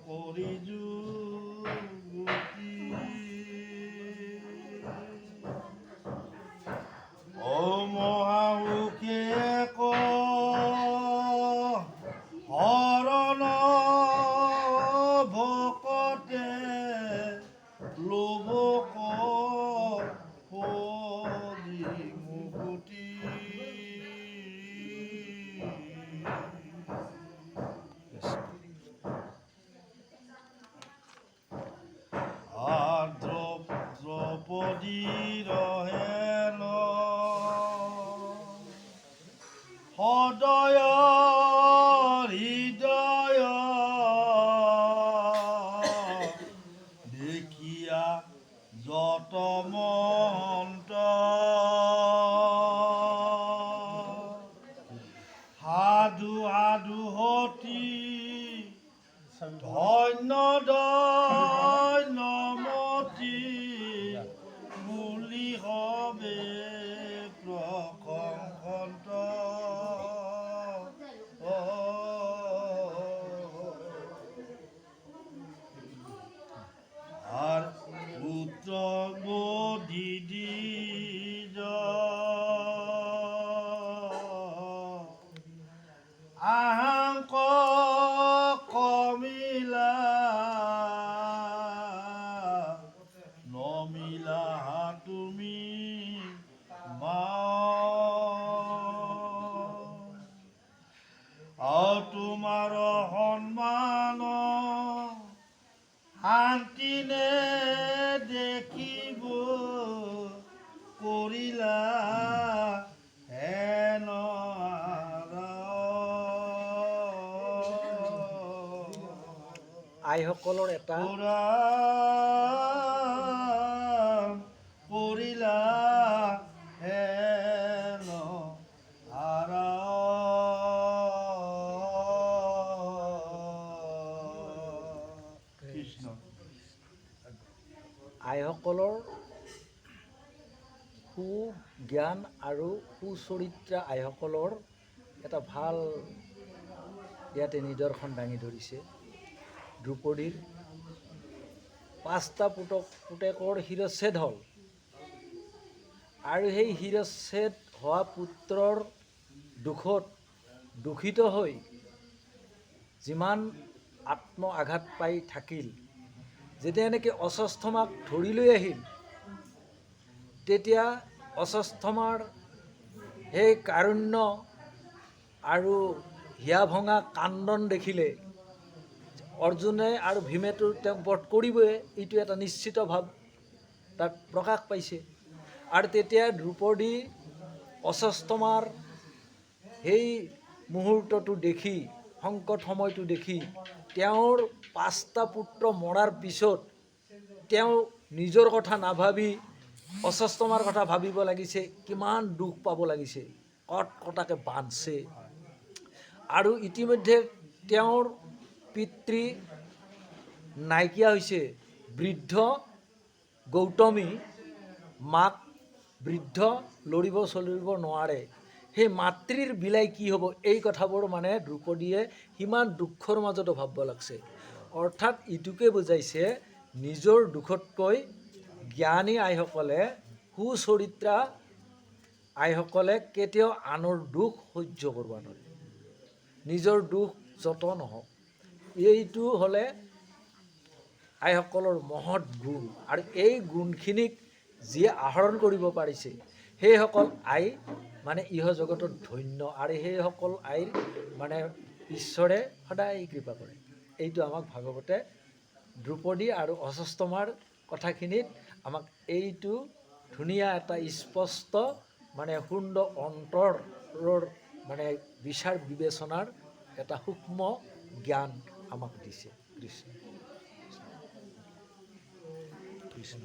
কৰি যুগতি ও মহাসুখে হৰণ ভকতে লোভ কৰি মুকুতি দ্ৰৌপদীৰ হেন সদয় হৃদয় দেখিয়া যত মহন্ত সাধু সাধু হতি ধন্য দৈনমতি বুলি হবে প্ৰশংসন্ত আৰ পুত্ৰ বোধিদি আহাঙ্ক কমিলা নমিলা তুমি তোমাৰ সন্মান শান্তিনে দেখিব কৰিলা হেন আইসকলৰ এটা কৰিলা হেন কৃষ্ণ আইসকলৰ সুজ্ঞান আৰু সুচৰিত্ৰা আইসকলৰ এটা ভাল ইয়াতে নিদৰ্শন দাঙি ধৰিছে। দ্ৰৌপদীৰ 5টা পুতেকৰ শিৰচ্ছেদ হ'ল আৰু সেই শিৰচ্ছেদ হোৱা পুত্ৰৰ দুখত দুখিত হৈ যিমান আত্ম আঘাত পাই থাকিল, যেতিয়া এনেকৈ অশ্বত্থামাক ধৰি লৈ আহিল তেতিয়া অশ্বত্থামাৰ সেই কাৰুণ্য আৰু হিয়া ভঙা কান্দন দেখিলে অৰ্জুনে আৰু ভীমেতো তেওঁক বধ কৰিবই, এইটো এটা নিশ্চিত ভাৱ তাত প্ৰকাশ পাইছে। আৰু তেতিয়া দ্ৰৌপদী অশ্বত্থামাৰ সেই মুহূৰ্তটো দেখি সংকট সময়টো দেখি তেওঁৰ 5টা পুত্ৰ মৰাৰ পিছত তেওঁ নিজৰ কথা নাভাবি অশ্বত্থামাৰ কথা ভাবিব লাগিছে, কিমান দুখ পাব লাগিছে, কটকটাকৈ বান্ধছে। আৰু ইতিমধ্যে তেওঁৰ পিতৃ নাইকিয়া হৈছে, বৃদ্ধ গৌতমী মাক বৃদ্ধ লৰিব চলিব নোৱাৰে, সেই মাতৃৰ বিলাই কি হ'ব, এই কথাবোৰ মানে দ্ৰৌপদীয়ে সিমান দুখৰ মাজতো ভাবিব লাগছে। অৰ্থাৎ ইটোকে বুজাইছে নিজৰ দুখতকৈ জ্ঞানী আইসকলে সুচৰিত্ৰা আইসকলে কেতিয়াও আনৰ দুখ সহ্য কৰিব নোৱাৰে, নিজৰ দুখ যত নহওক। এইটো হ'লে আইসকলৰ মহৎ গুণ, আৰু এই গুণখিনিক যিয়ে আহৰণ কৰিব পাৰিছে সেইসকল আই মানে ইহ জগতত ধন্য, আৰু সেইসকল আইৰ মানে ঈশ্বৰে সদায় কৃপা কৰে। এইটো আমাক ভাগৱতে দ্ৰৌপদী আৰু অশ্বত্থামাৰ কথাখিনিত আমাক এইটো ধুনীয়া এটা স্পষ্ট মানে সুন্দৰ অন্তৰৰ মানে বিচাৰ বিবেচনাৰ এটা সূক্ষ্ম জ্ঞান আমাক দিছে। কৃষ্ণ কৃষ্ণ।